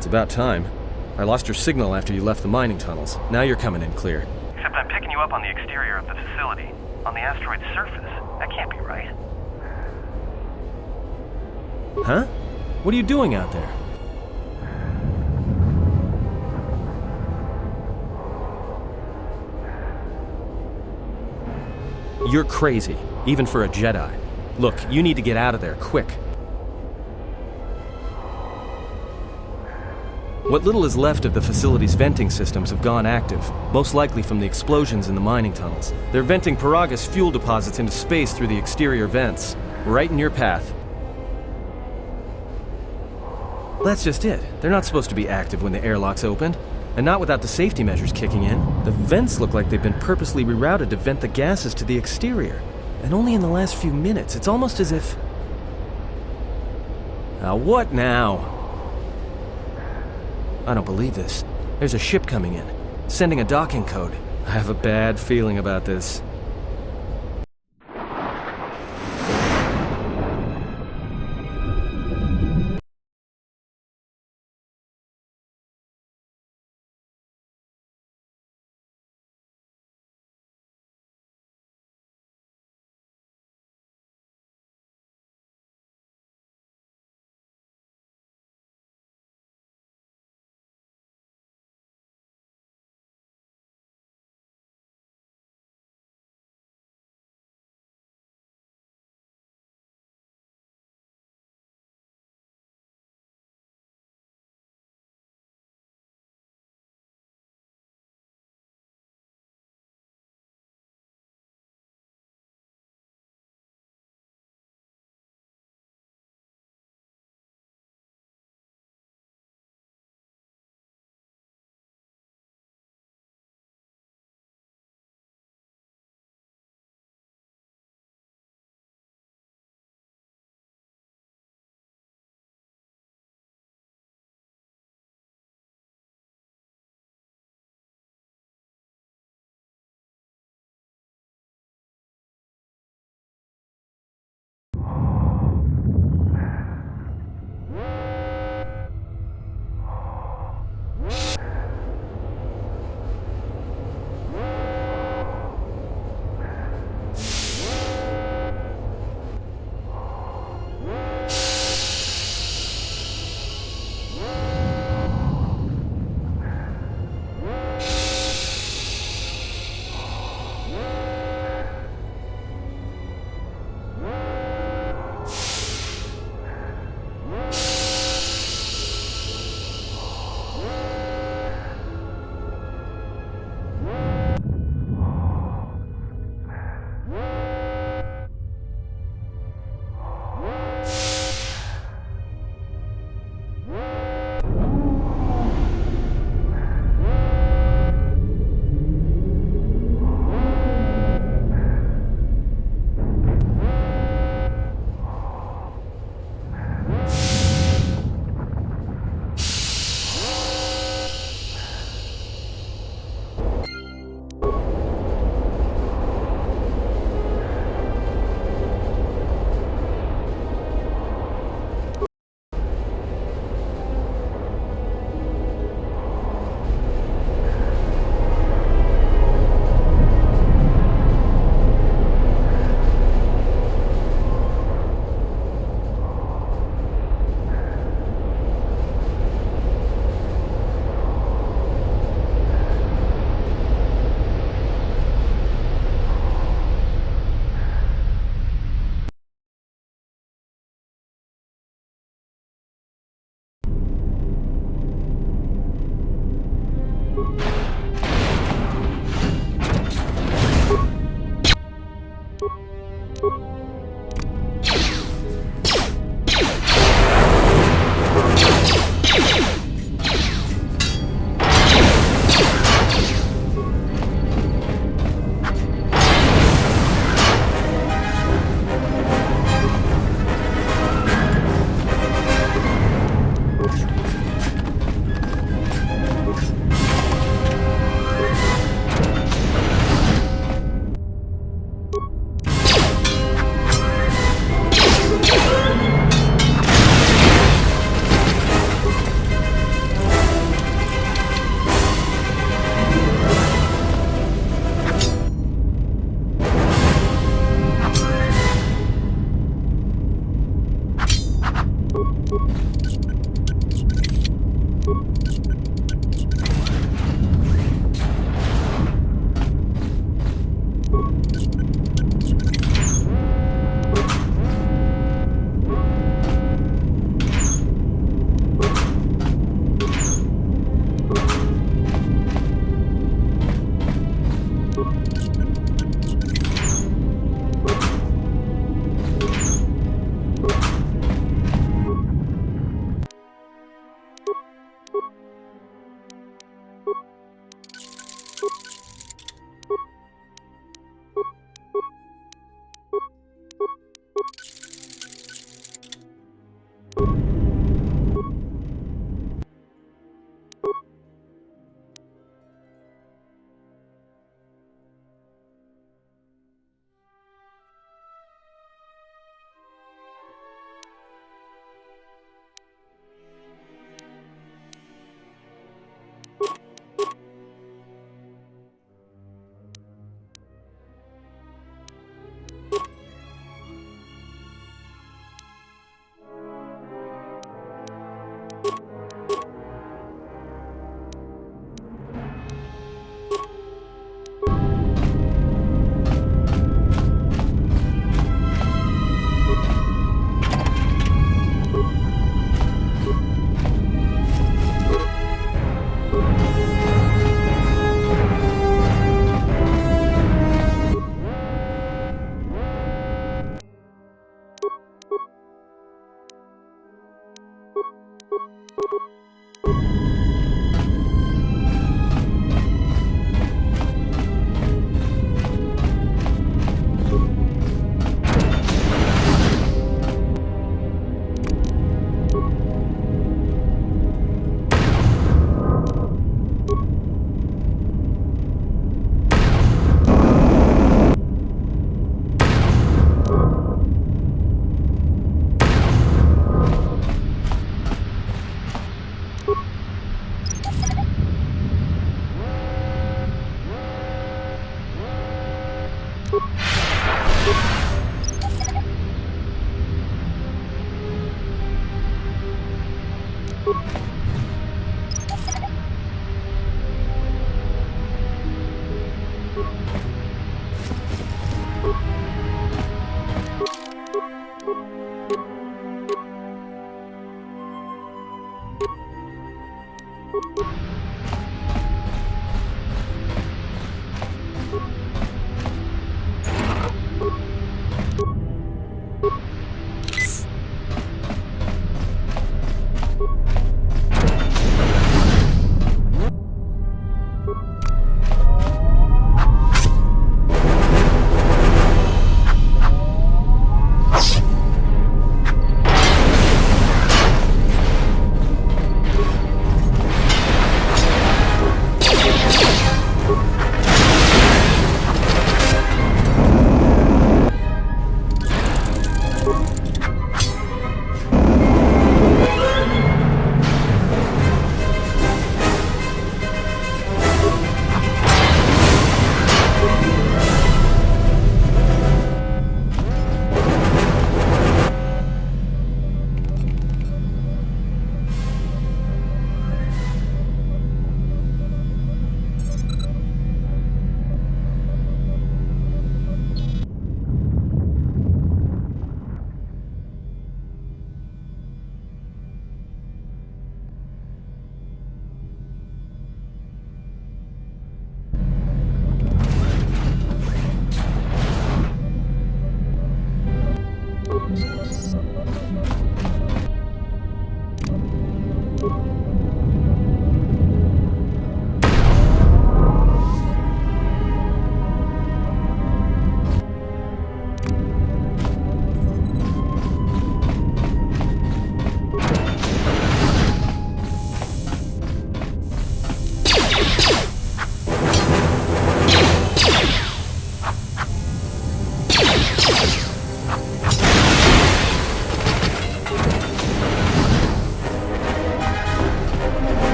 It's about time. I lost your signal after you left the mining tunnels. Now you're coming in clear. Except I'm picking you up on the exterior of the facility, on the asteroid's surface. That can't be right. Huh? What are you doing out there? You're crazy, even for a Jedi. Look, you need to get out of there, quick. What little is left of the facility's venting systems have gone active, most likely from the explosions in the mining tunnels. They're venting Paraga's fuel deposits into space through the exterior vents, right in your path. That's just it. They're not supposed to be active when the airlock's opened, and not without the safety measures kicking in. The vents look like they've been purposely rerouted to vent the gases to the exterior, and only in the last few minutes. It's almost as if... what now? I don't believe this. There's a ship coming in, sending a docking code. I have a bad feeling about this.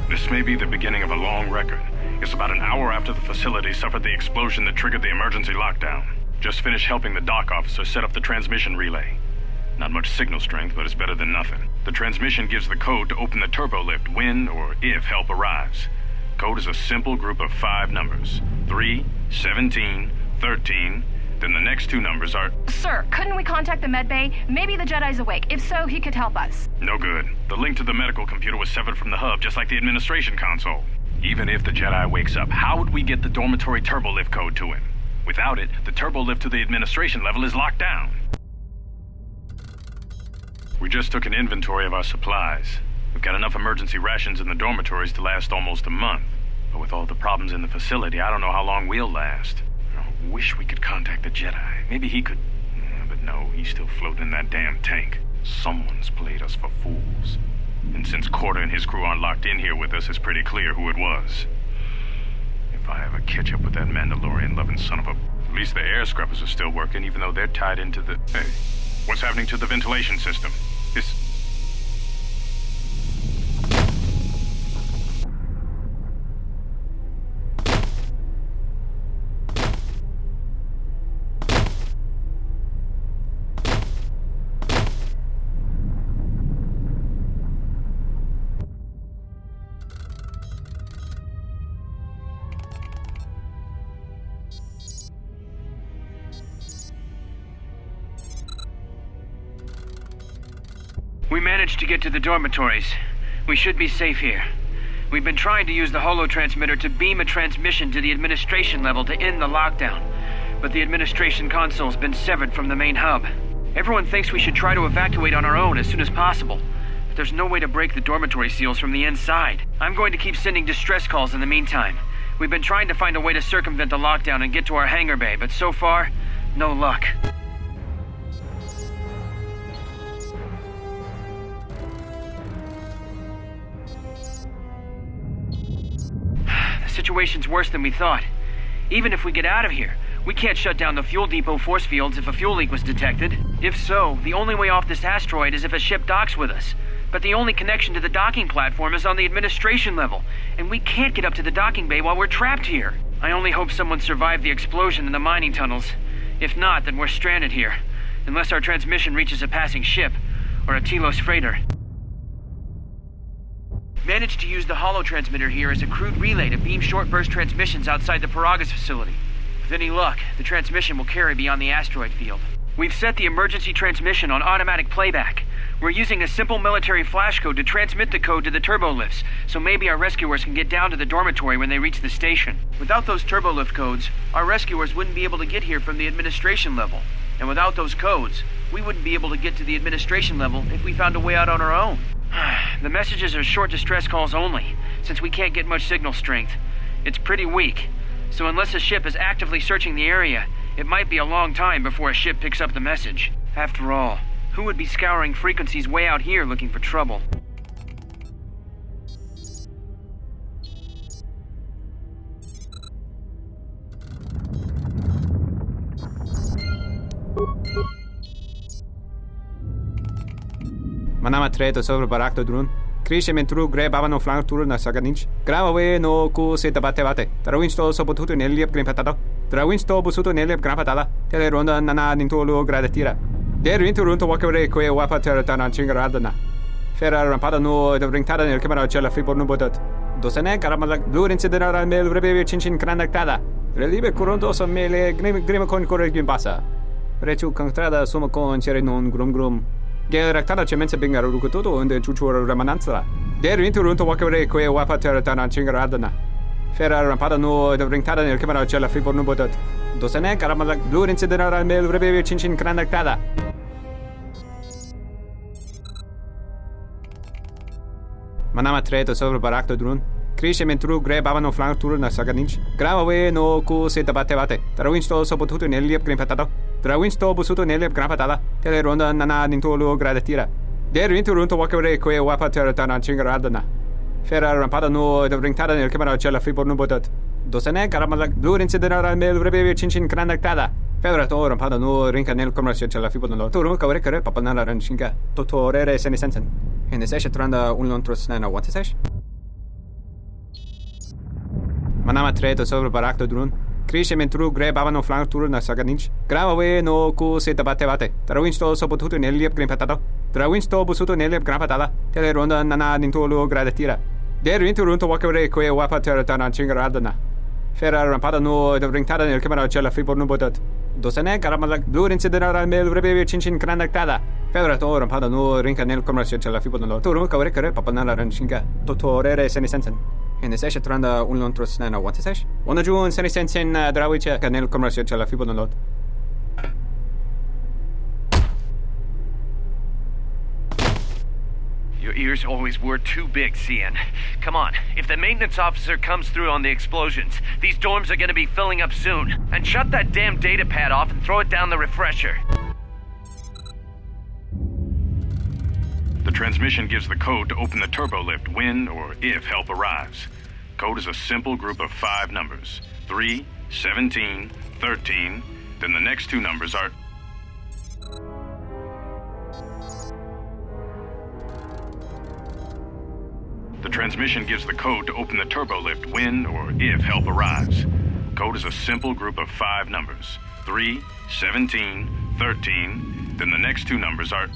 This may be the beginning of a long record. It's about an hour after the facility suffered the explosion that triggered the emergency lockdown. Just finished helping the dock officer set up the transmission relay. Not much signal strength, but it's better than nothing. The transmission gives the code to open the turbo lift when or if help arrives. Code is a simple group of 5 numbers. 3, 17, 13. Then the next 2 numbers are... Sir, couldn't we contact the medbay? Maybe the Jedi's awake. If so, he could help us. No good. The link to the medical computer was severed from the hub, just like the administration console. Even if the Jedi wakes up, how would we get the dormitory turbo lift code to him? Without it, the turbo lift to the administration level is locked down. We just took an inventory of our supplies. We've got enough emergency rations in the dormitories to last almost a month. But with all the problems in the facility, I don't know how long we'll last. I wish we could contact the Jedi. Maybe he could... But no, he's still floating in that damn tank. Someone's played us for fools. And since KOTOR and his crew aren't locked in here with us, it's pretty clear who it was. If I ever catch up with that Mandalorian-loving son of a... At least the air scrubbers are still working, even though they're tied into the... Hey, what's happening to the ventilation system? This... We managed to get to the dormitories. We should be safe here. We've been trying to use the holo-transmitter to beam a transmission to the administration level to end the lockdown, but the administration console's been severed from the main hub. Everyone thinks we should try to evacuate on our own as soon as possible, but there's no way to break the dormitory seals from the inside. I'm going to keep sending distress calls in the meantime. We've been trying to find a way to circumvent the lockdown and get to our hangar bay, but so far, no luck. The situation's worse than we thought. Even if we get out of here, we can't shut down the fuel depot force fields if a fuel leak was detected. If so, the only way off this asteroid is if a ship docks with us. But the only connection to the docking platform is on the administration level, and we can't get up to the docking bay while we're trapped here. I only hope someone survived the explosion in the mining tunnels. If not, then we're stranded here, unless our transmission reaches a passing ship, or a Telos freighter. Managed to use the holo-transmitter here as a crude relay to beam short-burst transmissions outside the Paragas facility. With any luck, the transmission will carry beyond the asteroid field. We've set the emergency transmission on automatic playback. We're using a simple military flash code to transmit the code to the turbolifts, so maybe our rescuers can get down to the dormitory when they reach the station. Without those turbolift codes, our rescuers wouldn't be able to get here from the administration level. And without those codes, we wouldn't be able to get to the administration level if we found a way out on our own. The messages are short distress calls only, since we can't get much signal strength. It's pretty weak, so unless a ship is actively searching the area, it might be a long time before a ship picks up the message. After all, who would be scouring frequencies way out here looking for trouble? Manama treto sobre barakto drun. Krishe mentru gre bavano flank tur na saganich. Grava we no ku se tabate bate. Trawinsto so potuto neliep grimpatado. Trawinsto busuto neliep grimpatada. Tele ronda nana nintolo gradatira. Der winterunto wakere que wapa teratana chingaradana. Ferra rampada no de brintada nel camera cella free no botat. Dosene caramala blur incidera mel rebe chinchin cranactada. Relibe coronto so mele grima con corregim passa. Rechu contrada suma con cere non grum. Geractada cemense bingar rukutoto unde chuchura remananza. Der winterunto wakere que wapa teratana chingaradana. Ferra rampada no de brintada nel camera cella free no botat. Dosene caramala blur incidera mel rebe chinchin cranactada. Manama treto sobre barakto drun. Krishe mentru gre bavano flank tur na saganich. Grava we no ku se tabate bate. Trawinsto so potuto neliep grimpatado. Trawinsto busuto neliep grimpatada. Tele ronda nana nintolo gradatira. Der winterunto wakere que wapa teratana chingaradana. Ferra rampada no de brintada nel camera cella free no botat. Dosene caramala blur incidera mel rebe chinchin cranactada. Ferra to rampada no rinca nel camera cella free no. Turu kavere kare papanala ranchinga. Totorere senisensen. En session tranda un lontros na what sesh. Manama treto sobre barakto drun. Krishe mentru gre bavano flank tur na saganich. Grava we no ku se tabate bate. Trawinsto so potuto neliep grimpatado. Trawinsto busuto neliep grimpatada. Tele ronda nana nintolo gradatira. Der winterunto wakere que wapa teratana chingaradana. Ferra rampada no de brintada nel camera cella free no botat. Dosene caramala blur incidera mel rebe chinchin cranactada. Ferra to rampada no rinca nel camera cella free no. Turu kavere kare papanala ranchinga. Totorere senisensen. En session tranda un lontros na what sesh. Ona jun senisensen drawiche nel camera cella free no. Your ears always were too big, Cian. Come on, if the maintenance officer comes through on the explosions, these dorms are gonna be filling up soon. And shut that damn data pad off and throw it down the refresher. The transmission gives the code to open the turbolift when or if help arrives. Code is a simple group of 5 numbers. 3, 17, 13. Then the next 2 numbers are... The transmission gives the code to open the turbolift when or if help arrives. Code is a simple group of 5 numbers. 3, 17, 13. Then the next 2 numbers are...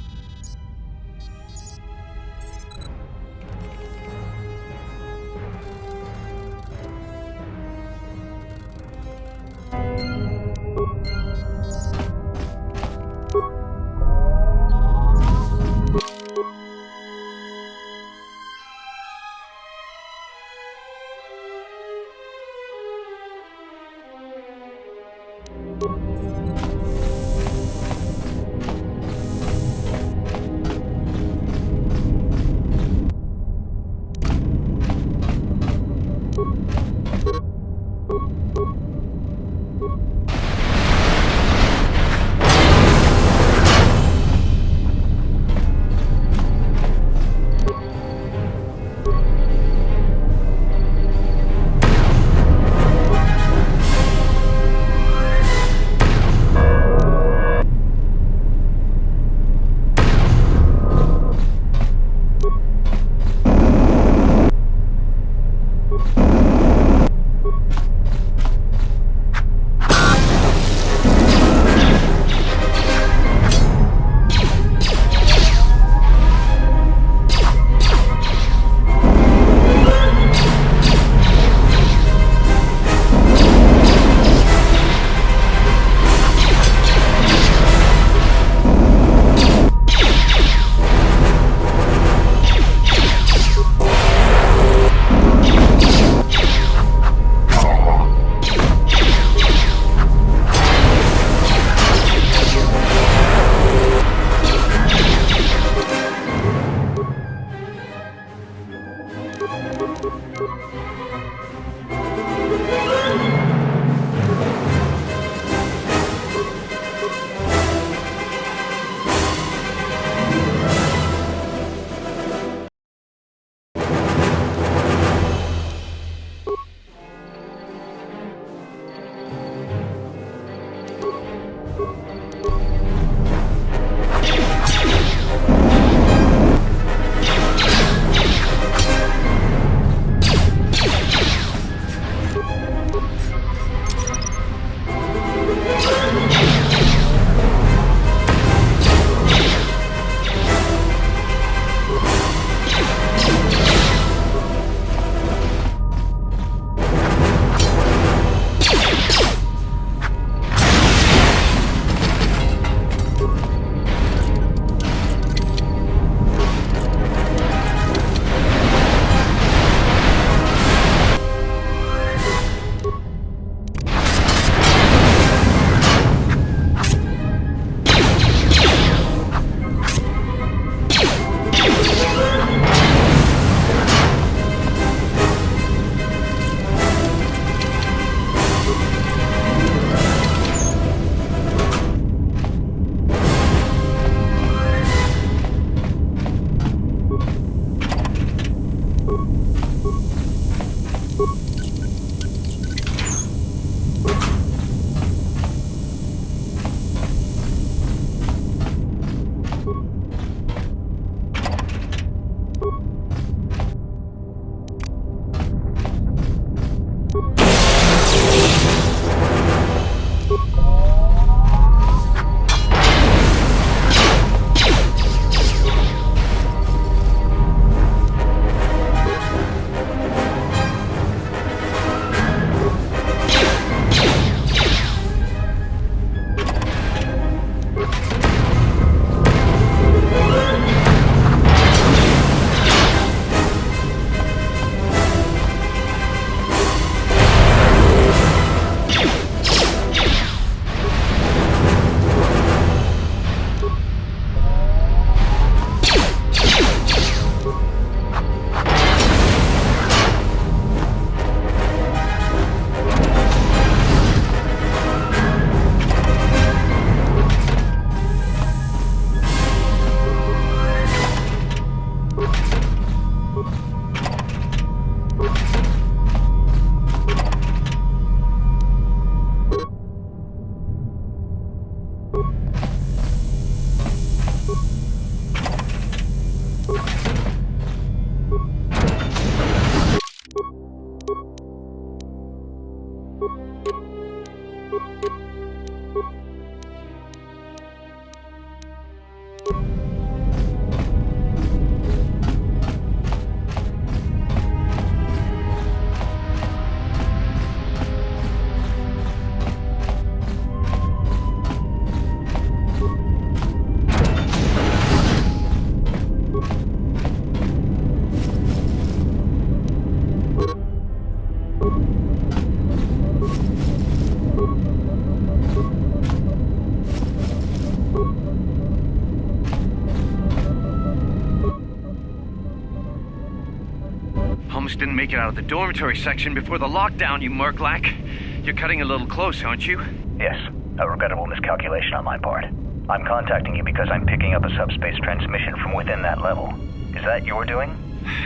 didn't make it out of the dormitory section before the lockdown, you Merklack. You're cutting a little close, aren't you? Yes, a regrettable miscalculation on my part. I'm contacting you because I'm picking up a subspace transmission from within that level. Is that your doing?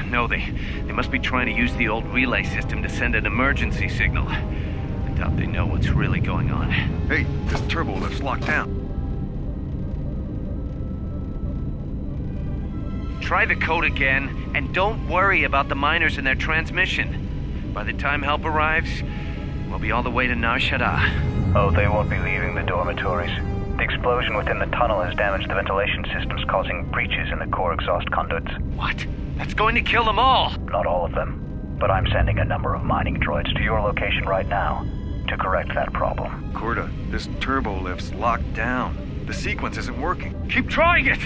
No, they must be trying to use the old relay system to send an emergency signal. I doubt they know what's really going on. Hey, this turbo lift's locked down. Try the code again, and don't worry about the miners and their transmission. By the time help arrives, we'll be all the way to Nar Shaddaa. Oh, they won't be leaving the dormitories. The explosion within the tunnel has damaged the ventilation systems, causing breaches in the core exhaust conduits. What? That's going to kill them all! Not all of them, but I'm sending a number of mining droids to your location right now to correct that problem. Korta, this turbo lift's locked down. The sequence isn't working. Keep trying it!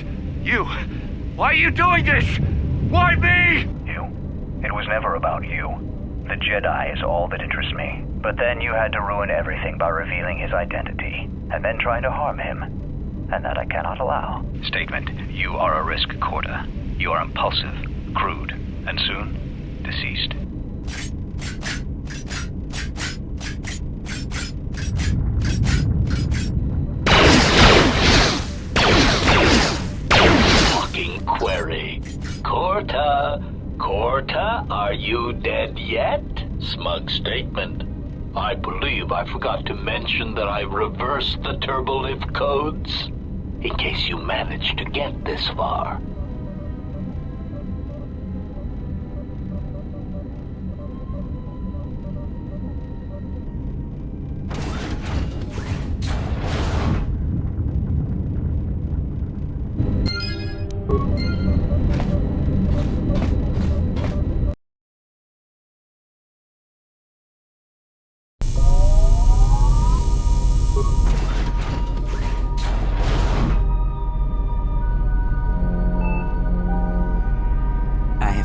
You! Why are you doing this? Why me? You. It was never about you. The Jedi is all that interests me. But then you had to ruin everything by revealing his identity, and then trying to harm him. And that I cannot allow. Statement. You are a risk, Korta. You are impulsive, crude, and soon, deceased. Query. Korta, are you dead yet? Smug statement. I believe I forgot to mention that I reversed the turbolift codes, in case you managed to get this far.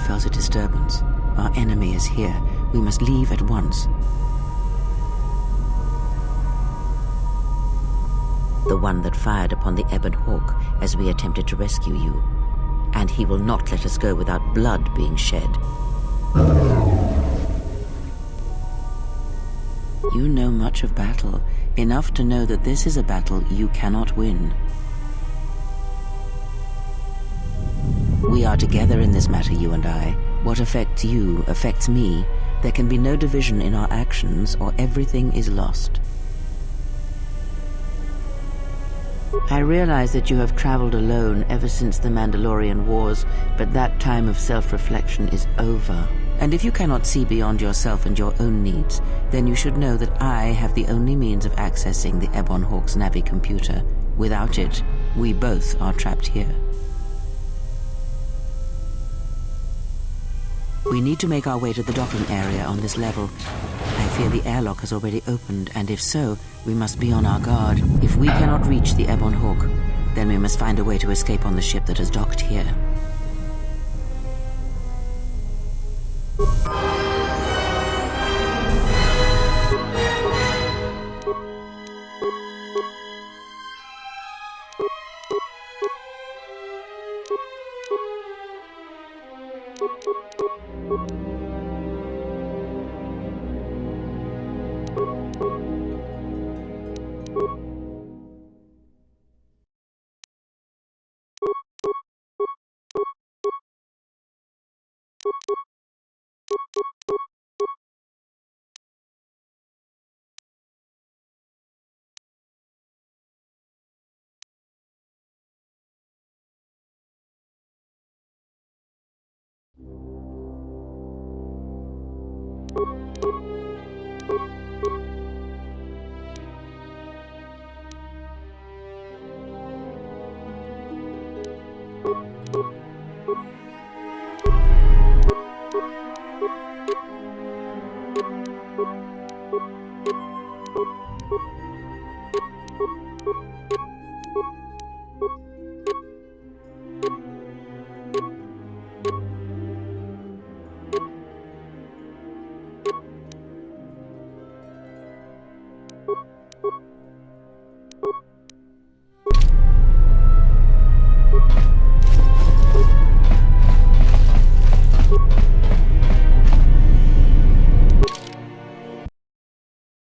Felt a disturbance. Our enemy is here. We must leave at once. The one that fired upon the Ebon Hawk as we attempted to rescue you. And he will not let us go without blood being shed. You know much of battle, enough to know that this is a battle you cannot win. We are together in this matter, you and I. What affects you affects me. There can be no division in our actions, or everything is lost. I realize that you have traveled alone ever since the Mandalorian Wars, but that time of self-reflection is over. And if you cannot see beyond yourself and your own needs, then you should know that I have the only means of accessing the Ebon Hawk's Navi computer. Without it, we both are trapped here. We need to make our way to the docking area on this level. I fear the airlock has already opened, and if so, we must be on our guard. If we cannot reach the Ebon Hawk, then we must find a way to escape on the ship that has docked here.